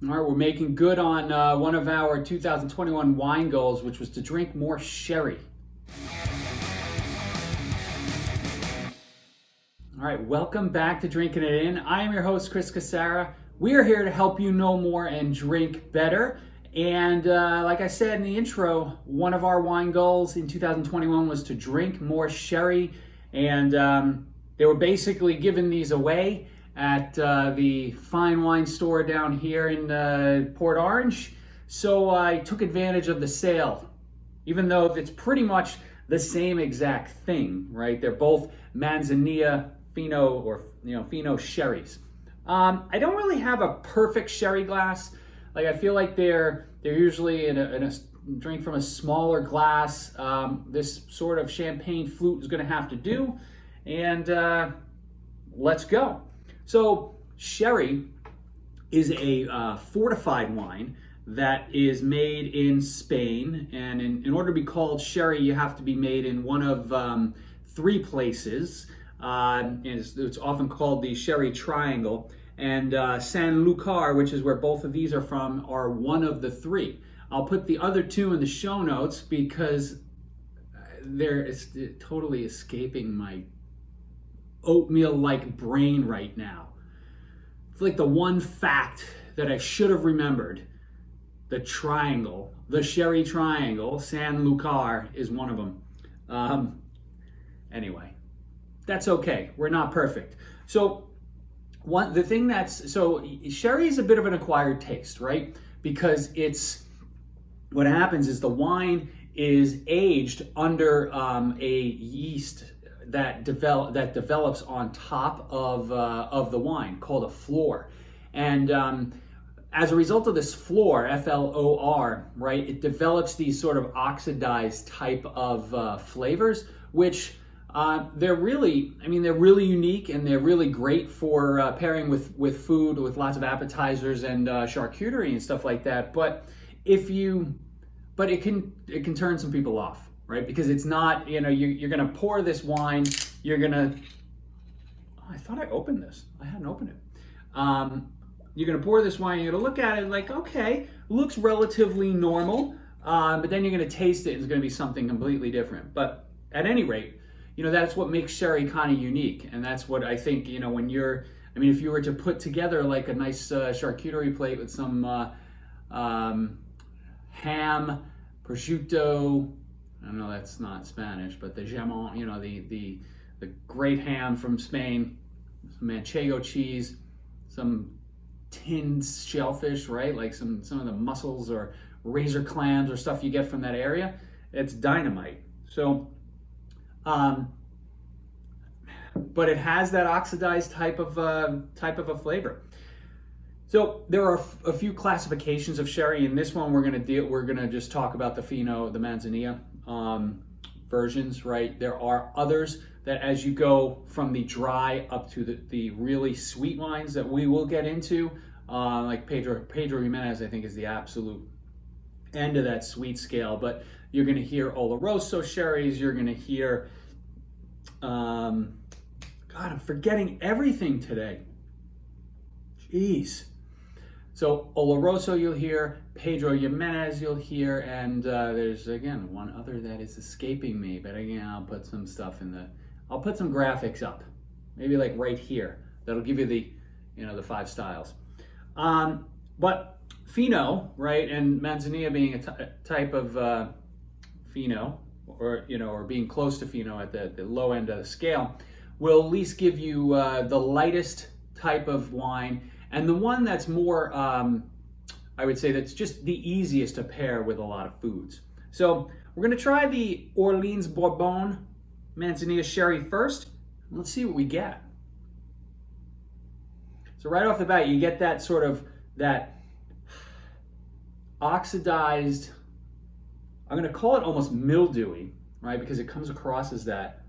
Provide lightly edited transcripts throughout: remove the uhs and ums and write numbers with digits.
All right, we're making good on one of our 2021 wine goals, which was to drink more sherry. All right, welcome back to Drinking It In. I am your host, Chris Casara. We are here to help you know more and drink better. And like I said in the intro, one of our wine goals in 2021 was to drink more sherry. And they were basically giving these away at the fine wine store down here in Port Orange. So I took advantage of the sale, even though it's pretty much the same exact thing, right? They're both Manzanilla Fino or Fino sherries. I don't really have a perfect sherry glass. Like I feel like they're usually in a drink from a smaller glass. This sort of champagne flute is going to have to do, and let's go. So sherry is a fortified wine that is made in Spain, and in order to be called sherry, you have to be made in one of three places. And it's often called the Sherry Triangle, and Sanlucar, which is where both of these are from, are one of the three. I'll put the other two in the show notes because they're totally escaping my oatmeal-like brain right now. It's like the one fact that I should have remembered. The triangle, the Sherry Triangle, Sanlucar is one of them. Anyway, that's okay. We're not perfect. So sherry is a bit of an acquired taste, right? Because what happens is the wine is aged under a yeast that develops on top of the wine called a flor, and as a result of this flor, F-L-O-R, right, it develops these sort of oxidized type of flavors, which they're really unique, and they're really great for pairing with food, with lots of appetizers and charcuterie and stuff like that. But it can turn some people off, right? Because it's not, you're gonna pour this wine, I thought I opened this. I hadn't opened it. You're gonna pour this wine, you're gonna look at it like, okay, looks relatively normal, but then you're gonna taste it, and it's gonna be something completely different. But at any rate, that's what makes sherry kind of unique, and that's what I think, if you were to put together like a nice charcuterie plate with some ham, prosciutto, I know that's not Spanish, but the jamon, the great ham from Spain, some manchego cheese, some tinned shellfish, right? Like some of the mussels or razor clams or stuff you get from that area. It's dynamite. So, but it has that oxidized type of a flavor. So there are a few classifications of sherry. In this one, we're gonna just talk about the Fino, the Manzanilla versions, right? There are others that, as you go from the dry up to the really sweet wines that we will get into, like Pedro Jimenez, I think, is the absolute end of that sweet scale. But you're gonna hear Oloroso sherries. You're gonna hear, God, I'm forgetting everything today. Jeez. So Oloroso you'll hear, Pedro Jimenez you'll hear, and there's again one other that is escaping me. But again, I'll put some stuff I'll put some graphics up, maybe like right here. That'll give you the 5 styles. But Fino, right, and Manzanilla being a type of Fino, or being close to Fino at the low end of the scale, will at least give you the lightest type of wine, and the one that's more, I would say, that's just the easiest to pair with a lot of foods. So we're going to try the Orleans Borbon Manzanilla sherry first. Let's see what we get. So right off the bat, you get that sort of that oxidized, I'm going to call it almost mildewy, right? Because it comes across as that.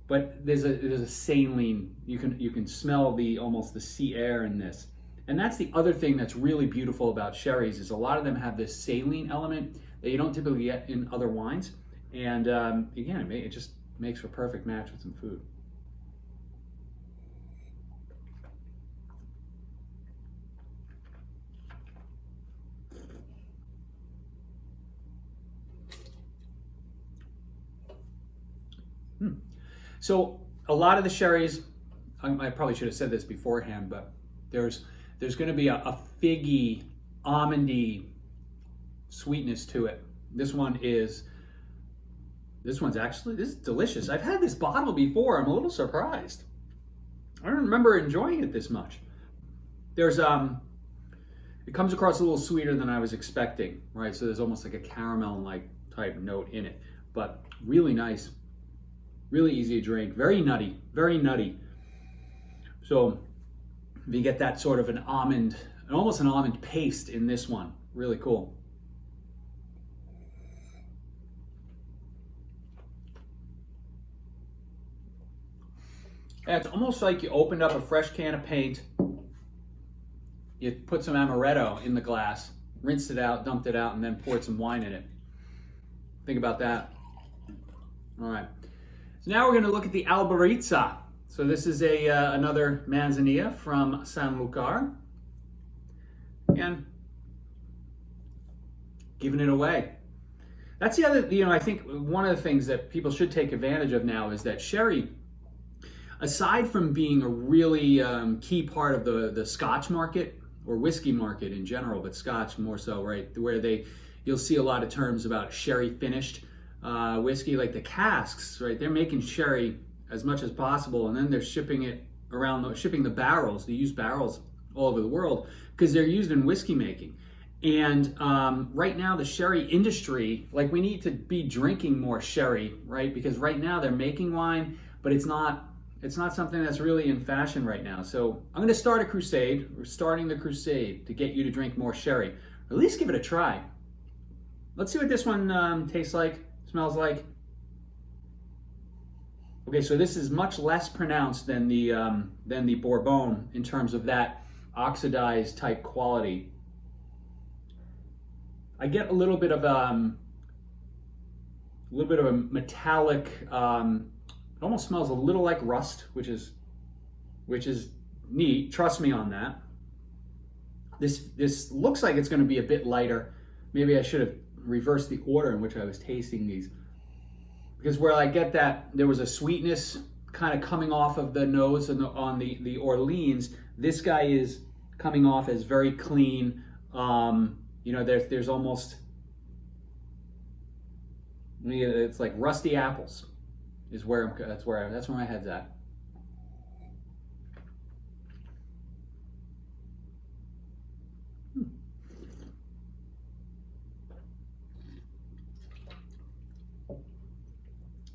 But there's a saline. You can smell almost the sea air in this, and that's the other thing that's really beautiful about sherries, is a lot of them have this saline element that you don't typically get in other wines, and again, it just makes for a perfect match with some food. So a lot of the sherries, I probably should have said this beforehand, but there's going to be a figgy, almondy sweetness to it. This one's actually, this is delicious. I've had this bottle before. I'm a little surprised. I don't remember enjoying it this much. There's it comes across a little sweeter than I was expecting, right? So there's almost like a caramel-like type note in it, but really nice, really easy to drink, very nutty, very nutty. So you get that sort of an almond, almost an almond paste in this one. Really cool. Yeah, it's almost like you opened up a fresh can of paint, you put some amaretto in the glass, rinsed it out, dumped it out, and then poured some wine in it. Think about that. All right. So now we're going to look at the Albariza. So this is another Manzanilla from Sanlucar. Again, giving it away. That's the other, I think one of the things that people should take advantage of now is that sherry, aside from being a really key part of the Scotch market or whiskey market in general, but Scotch more so, right? Where you'll see a lot of terms about sherry finished whiskey, like the casks, right? They're making sherry as much as possible, and then they're shipping it around, shipping the barrels, the used barrels all over the world because they're used in whiskey making. And right now the sherry industry, like we need to be drinking more sherry, right? Because right now they're making wine, but it's not something that's really in fashion right now. So I'm going to start a crusade. We're starting the crusade to get you to drink more sherry, or at least give it a try. Let's see what this one tastes like, smells like. Okay, so this is much less pronounced than the Borbon in terms of that oxidized type quality. I get a little bit of a metallic. It almost smells a little like rust, which is neat. Trust me on that. This looks like it's going to be a bit lighter. Maybe I should have reversed the order in which I was tasting these, because where I get that there was a sweetness kind of coming off of the nose on the Orleans, this guy is coming off as very clean. There's almost, it's like rusty apples is that's where my head's at.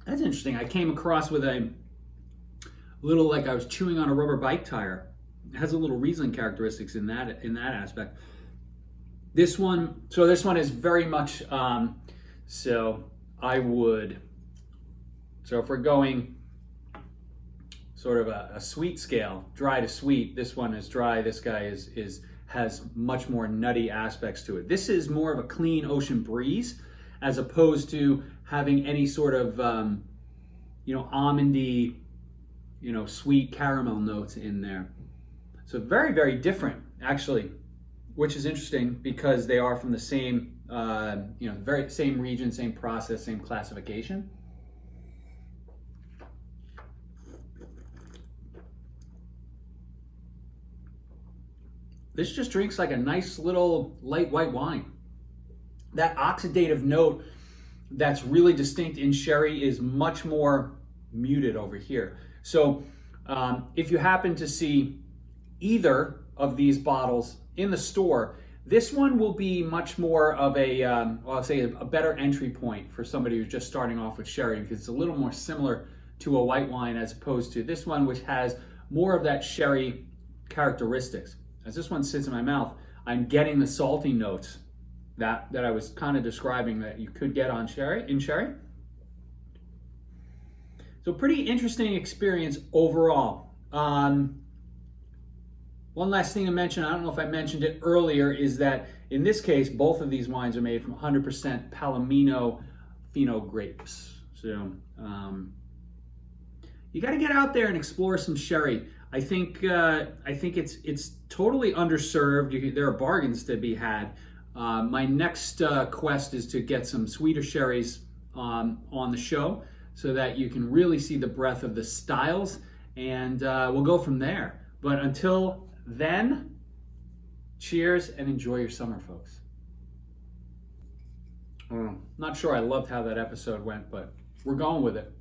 That's interesting. I came across with a little, like I was chewing on a rubber bike tire. It has a little Riesling characteristics in that aspect. This one is very much, so if we're going sort of a sweet scale, dry to sweet, this one is dry. This guy has much more nutty aspects to it. This is more of a clean ocean breeze, as opposed to having any sort of, almondy, sweet caramel notes in there. So very, very different, actually, which is interesting because they are from the same, very same region, same process, same classification. This just drinks like a nice little light white wine. That oxidative note that's really distinct in sherry is much more muted over here. So if you happen to see either of these bottles in the store, this one will be much more of I'll say a better entry point for somebody who's just starting off with sherry, because it's a little more similar to a white wine as opposed to this one, which has more of that sherry characteristics. As this one sits in my mouth, I'm getting the salty notes that I was kind of describing that you could get in sherry. So pretty interesting experience overall. One last thing to mention, I don't know if I mentioned it earlier, is that in this case, both of these wines are made from 100% Palomino Fino grapes. So you got to get out there and explore some sherry. I think it's totally underserved. There are bargains to be had. My next quest is to get some sweeter sherries on the show. so that you can really see the breadth of the styles, and we'll go from there. But until then, cheers and enjoy your summer, folks. Not sure I loved how that episode went, but we're going with it.